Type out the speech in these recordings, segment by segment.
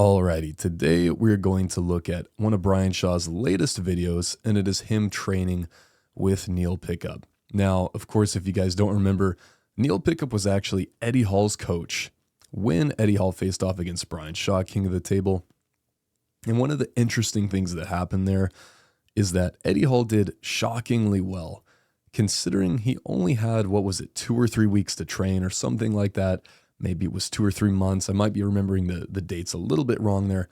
Alrighty, today we're going to look at one of Brian Shaw's latest videos, and it is him training with Neil Pickup. Now, of course, if you guys don't remember, Neil Pickup was actually Eddie Hall's coach when Eddie Hall faced off against Brian Shaw, king of the table. And one of the interesting things that happened there is that Eddie Hall did shockingly well, considering he only had, 2 or 3 weeks to train or something like that. Maybe it was 2 or 3 months. I might be remembering the dates a little bit wrong there.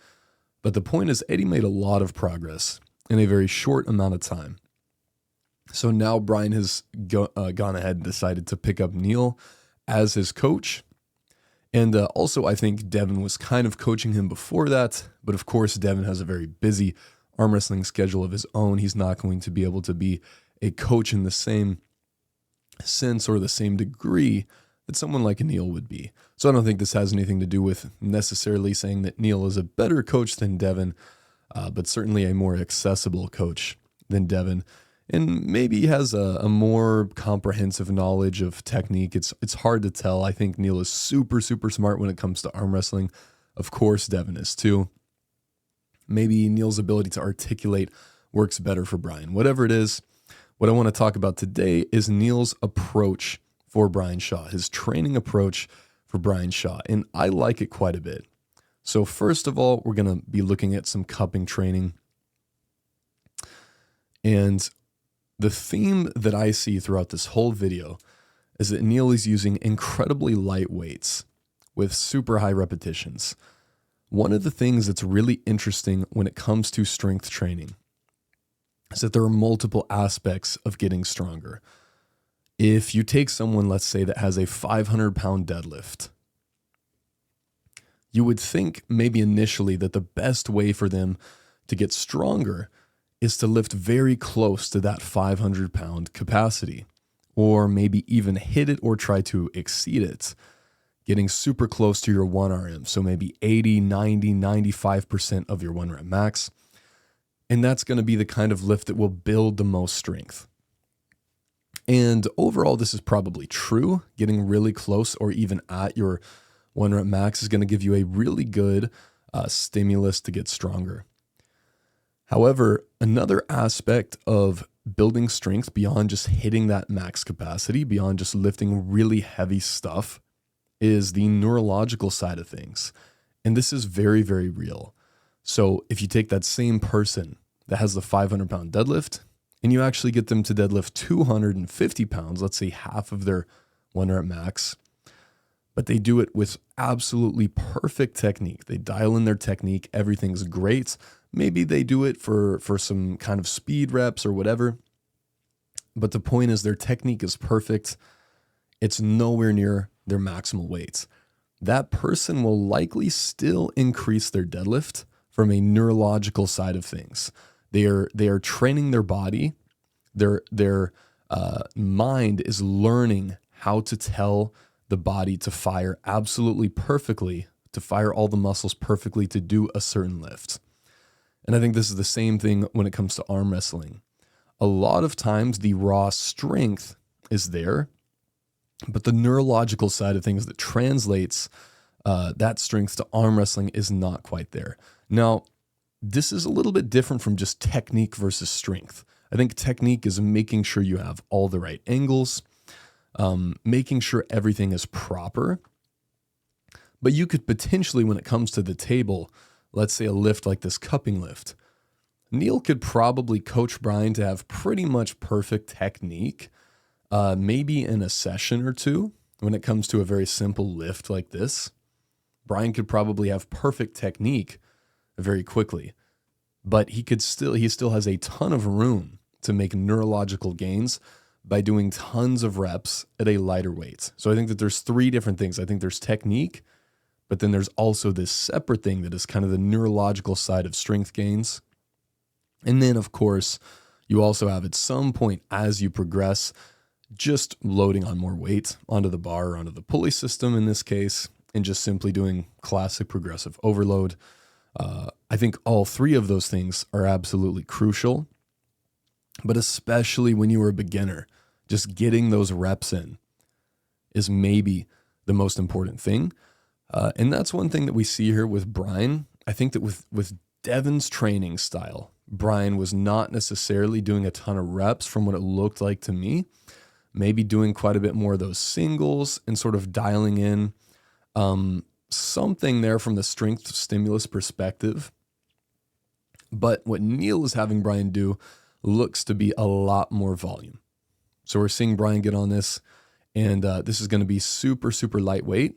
But the point is, Eddie made a lot of progress in a very short amount of time. So now Brian has gone ahead and decided to pick up Neil as his coach. And also, I think Devin was kind of coaching him before that. But of course, Devin has a very busy arm wrestling schedule of his own. He's not going to be able to be a coach in the same sense or the same degree that someone like Neil would be. So I don't think this has anything to do with necessarily saying that Neil is a better coach than Devin, but certainly a more accessible coach than Devin. And maybe he has a more comprehensive knowledge of technique. It's hard to tell. I think Neil is super, super smart when it comes to arm wrestling. Of course, Devin is too. Maybe Neil's ability to articulate works better for Brian. Whatever it is, what I want to talk about today is Neil's approach for Brian Shaw, his training approach for Brian Shaw, and I like it quite a bit. So first of all, we're going to be looking at some cupping training. And the theme that I see throughout this whole video is that Neil is using incredibly light weights with super high repetitions. One of the things that's really interesting when it comes to strength training is that there are multiple aspects of getting stronger. If you take someone, let's say, that has a 500-pound deadlift, you would think maybe initially that the best way for them to get stronger is to lift very close to that 500-pound capacity, or maybe even hit it or try to exceed it, getting super close to your 1RM, so maybe 80, 90, 95% of your 1 rep max, and that's going to be the kind of lift that will build the most strength. And overall, this is probably true. Getting really close or even at your 1 rep max is going to give you a really good stimulus to get stronger. However, another aspect of building strength beyond just hitting that max capacity, beyond just lifting really heavy stuff, is the neurological side of things. And this is very, very real. So if you take that same person that has the 500-pound deadlift, and you actually get them to deadlift 250 pounds, let's say half of their 1 rep max, but they do it with absolutely perfect technique. They dial in their technique. Everything's great. Maybe they do it for some kind of speed reps or whatever. But the point is their technique is perfect. It's nowhere near their maximal weights. That person will likely still increase their deadlift from a neurological side of things. They are training their body. Their mind is learning how to tell the body to fire absolutely perfectly, to fire all the muscles perfectly to do a certain lift. And I think this is the same thing when it comes to arm wrestling. A lot of times the raw strength is there, but the neurological side of things that translates that strength to arm wrestling is not quite there. Now, this is a little bit different from just technique versus strength. I think technique is making sure you have all the right angles, making sure everything is proper. But you could potentially, when it comes to the table, let's say a lift like this cupping lift, Neil could probably coach Brian to have pretty much perfect technique, maybe in a session or two. When it comes to a very simple lift like this, Brian could probably have perfect technique very quickly, but he still has a ton of room to make neurological gains by doing tons of reps at a lighter weight. So I think that there's 3 different things. I think there's technique, but then there's also this separate thing that is kind of the neurological side of strength gains. And then, of course, you also have at some point as you progress, just loading on more weight onto the bar or onto the pulley system in this case, and just simply doing classic progressive overload. I think all 3 of those things are absolutely crucial, but especially when you are a beginner, just getting those reps in is maybe the most important thing. And that's one thing that we see here with Brian. I think that with Devin's training style, Brian was not necessarily doing a ton of reps from what it looked like to me. Maybe doing quite a bit more of those singles and sort of dialing in something there from the strength stimulus perspective. But what Neil is having Brian do looks to be a lot more volume. So we're seeing Brian get on this, and this is going to be super, super lightweight.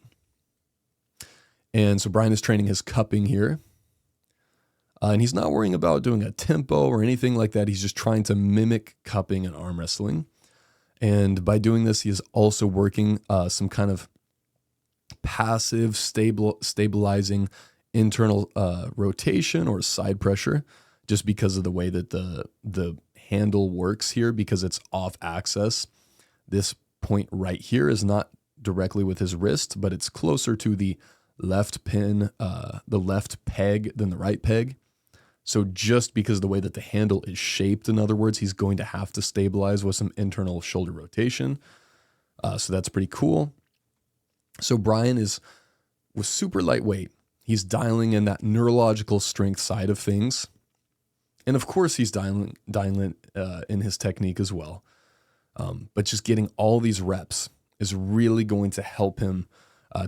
And so Brian is training his cupping here. And he's not worrying about doing a tempo or anything like that. He's just trying to mimic cupping and arm wrestling. And by doing this, he is also working some kind of passive, stabilizing internal rotation or side pressure, just because of the way that the handle works here, because it's off axis. This point right here is not directly with his wrist, but it's closer to the left pin, the left peg than the right peg. So just because of the way that the handle is shaped, in other words, he's going to have to stabilize with some internal shoulder rotation. So that's pretty cool. So Brian was super lightweight. He's dialing in that neurological strength side of things. And of course, he's dialing in his technique as well. But just getting all these reps is really going to help him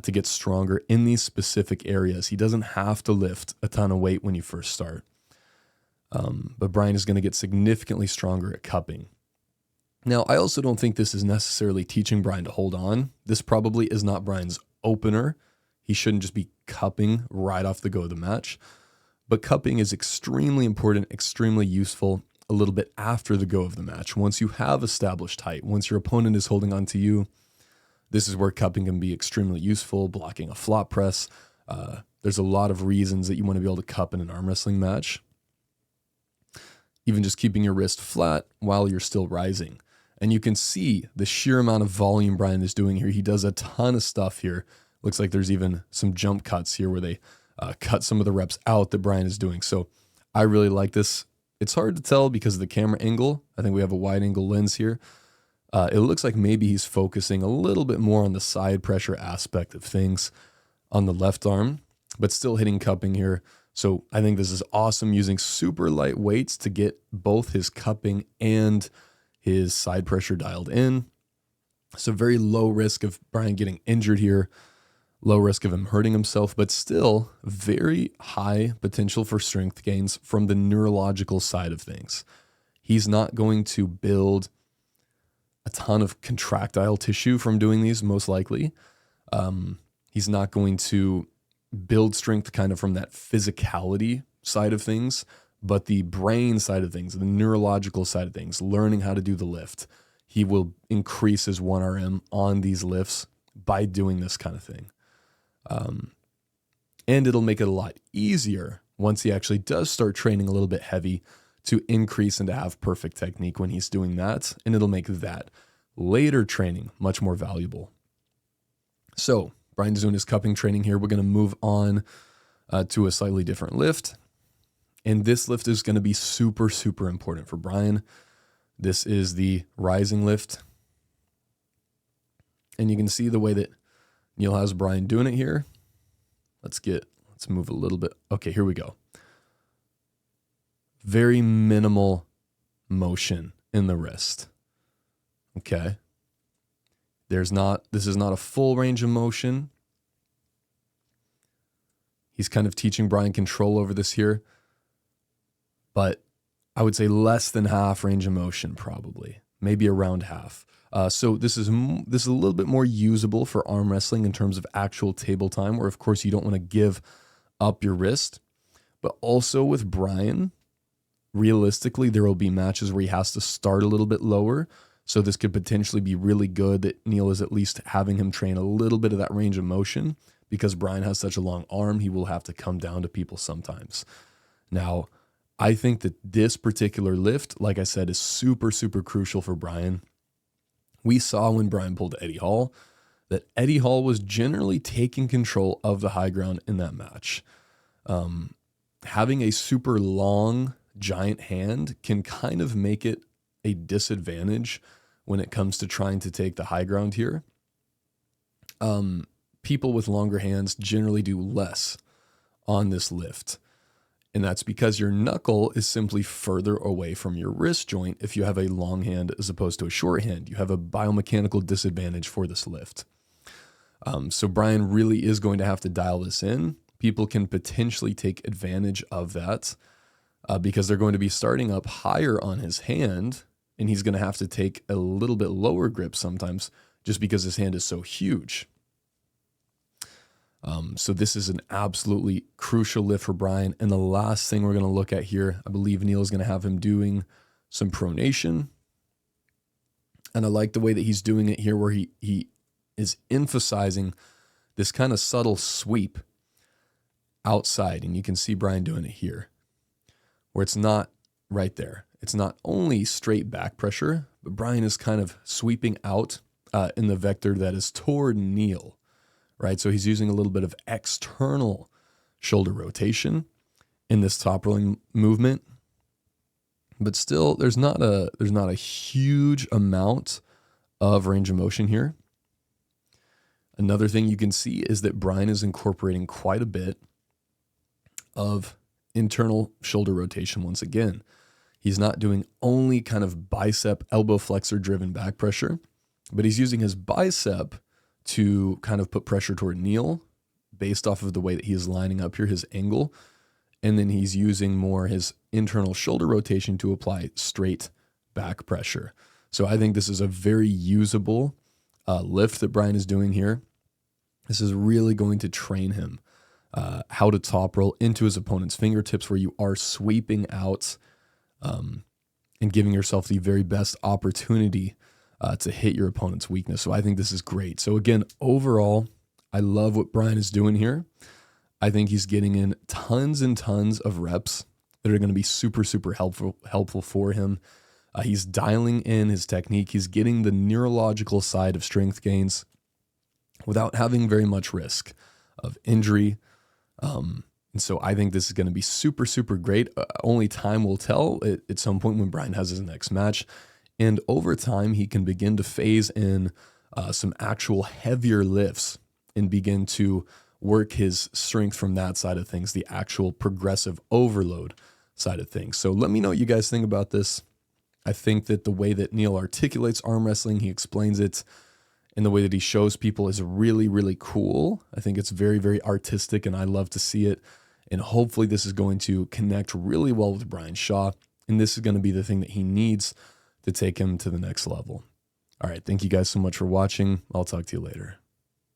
to get stronger in these specific areas. He doesn't have to lift a ton of weight when you first start. But Brian is going to get significantly stronger at cupping. Now, I also don't think this is necessarily teaching Brian to hold on. This probably is not Brian's opener. He shouldn't just be cupping right off the go of the match. But cupping is extremely important, extremely useful a little bit after the go of the match. Once you have established height, once your opponent is holding on to you, this is where cupping can be extremely useful, blocking a flop press. There's a lot of reasons that you want to be able to cup in an arm wrestling match. Even just keeping your wrist flat while you're still rising. And you can see the sheer amount of volume Brian is doing here. He does a ton of stuff here. Looks like there's even some jump cuts here where they cut some of the reps out that Brian is doing. So I really like this. It's hard to tell because of the camera angle. I think we have a wide angle lens here. It looks like maybe he's focusing a little bit more on the side pressure aspect of things on the left arm, but still hitting cupping here. So I think this is awesome, using super light weights to get both his cupping and his side pressure dialed in. So very low risk of Brian getting injured here, low risk of him hurting himself, but still very high potential for strength gains from the neurological side of things. He's not going to build a ton of contractile tissue from doing these, most likely. He's not going to build strength kind of from that physicality side of things, but the brain side of things, the neurological side of things, learning how to do the lift. He will increase his 1RM on these lifts by doing this kind of thing. And it'll make it a lot easier once he actually does start training a little bit heavy to increase and to have perfect technique when he's doing that. And it'll make that later training much more valuable. So Brian's doing his cupping training here. We're going to move on to a slightly different lift. And this lift is going to be super, super important for Brian. This is the rising lift. And you can see the way that Neil has Brian doing it here. Let's move a little bit. Okay, here we go. Very minimal motion in the wrist. Okay. This is not a full range of motion. He's kind of teaching Brian control over this here, but I would say less than half range of motion, probably, maybe around half. So this is a little bit more usable for arm wrestling in terms of actual table time, where of course you don't want to give up your wrist, but also with Brian, realistically, there will be matches where he has to start a little bit lower. So this could potentially be really good that Neil is at least having him train a little bit of that range of motion, because Brian has such a long arm, he will have to come down to people sometimes. Now, I think that this particular lift, like I said, is super, super crucial for Brian. We saw when Brian pulled Eddie Hall that Eddie Hall was generally taking control of the high ground in that match. Having a super long, giant hand can kind of make it a disadvantage when it comes to trying to take the high ground here. People with longer hands generally do less on this lift. And that's because your knuckle is simply further away from your wrist joint if you have a long hand as opposed to a short hand. You have a biomechanical disadvantage for this lift. So Brian really is going to have to dial this in. People can potentially take advantage of that because they're going to be starting up higher on his hand, and he's going to have to take a little bit lower grip sometimes just because his hand is so huge. So this is an absolutely crucial lift for Brian. And the last thing we're going to look at here, I believe Neil is going to have him doing some pronation. And I like the way that he's doing it here, where he is emphasizing this kind of subtle sweep outside. And you can see Brian doing it here, where it's not right there. It's not only straight back pressure, but Brian is kind of sweeping out in the vector that is toward Neil, right? So he's using a little bit of external shoulder rotation in this top rolling movement, but still there's not a huge amount of range of motion here. Another thing you can see is that Brian is incorporating quite a bit of internal shoulder rotation once again. He's not doing only kind of bicep elbow flexor driven back pressure, but he's using his bicep to kind of put pressure toward Neil based off of the way that he is lining up here, his angle. And then he's using more his internal shoulder rotation to apply straight back pressure. So I think this is a very usable lift that Brian is doing here. This is really going to train him how to top roll into his opponent's fingertips, where you are sweeping out and giving yourself the very best opportunity to hit your opponent's weakness. So I think this is great. So again, overall, I love what Brian is doing here. I think he's getting in tons and tons of reps that are going to be super, super helpful for him. He's dialing in his technique. He's getting the neurological side of strength gains without having very much risk of injury. And so I think this is going to be super, super great. Only time will tell at some point when Brian has his next match. And over time, he can begin to phase in some actual heavier lifts and begin to work his strength from that side of things, the actual progressive overload side of things. So let me know what you guys think about this. I think that the way that Neil articulates arm wrestling, he explains it, and the way that he shows people is really, really cool. I think it's very, very artistic, and I love to see it. And hopefully this is going to connect really well with Brian Shaw, and this is going to be the thing that he needs to take him to the next level. All right, thank you guys so much for watching. I'll talk to you later.